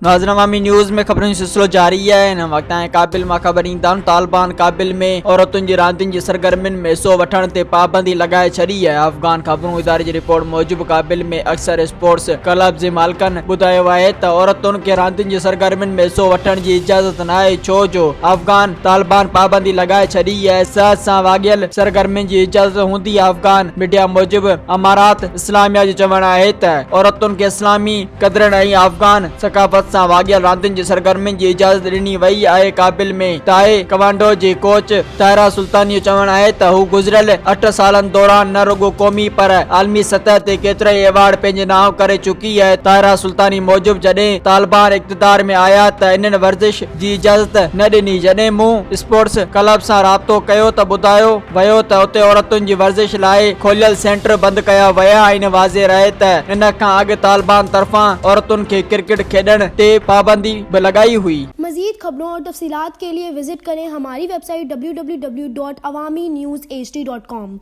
नाज़रीन, अवामी न्यूज़ में खबरों जो सिलसिलो जारी है। इन वक्त काबिल मां ख़बरींदान तालिबान काबिल में औरतुनि जी रांदियुनि जी सरगर्मियुनि में हिस्सो वठण ते पाबंदी लगाए छॾी है। अफ़गान ख़बरूं इदारे जी रिपोर्ट मूजिब काबिल में अक्सर स्पोर्ट्स क्लब जे मालिकनि ॿुधायो आहे त औरतुनि खे रांदियुनि जी सरगर्मियुनि में हिस्सो वठण जी इजाज़त न आहे, छो जो अफ़गान तालिबान पाबंदी लगाए छॾी है। सिहत सां वाॻियल सरगर्मियुनि जी इजाज़त हूंदी आहे। अफ़गान मीडिया मूजिब अमारात इस्लामिया जो चवणु आहे त औरतुनि खे इस्लामी क़दरनि ऐं अफ़गान सकाफ़त सां वाॻियल रांदियुनि जी सरगर्मियुनि जी इजाज़त ॾिनी वई आहे। काबिल में ताए कमांडो जे कोच ताहिरा सुल्तानी जो चवणु आहे त हू गुज़िरियल 8 सालनि दौरान न रुगो क़ौमी पर आलमी सतह ते केतिरा ई एवार्ड पंहिंजे नाव करे चुकी है। ताहिरा सुल्तानी मूजिब जॾहिं तालिबान इक़्तिदार में आया त इन्हनि वर्जिश जी इजाज़त न ॾिनी। जॾहिं मूं स्पोर्ट्स क्लब सां राब्तो कयो त ॿुधायो वियो त उते औरतुनि जी वर्जिश लाइ खोलियल सेंटर बंदि कया विया आहिनि। वाज़े रहे त इन खां अॻु तालिबान तरफ़ां औरतुनि खे क्रिकेट खेॾण ते पाबंदी भी लगाई हुई। मज़ीद खबरों और तफसीलात के लिए विजिट करें हमारी वेबसाइट www.awamiNewsHD.com।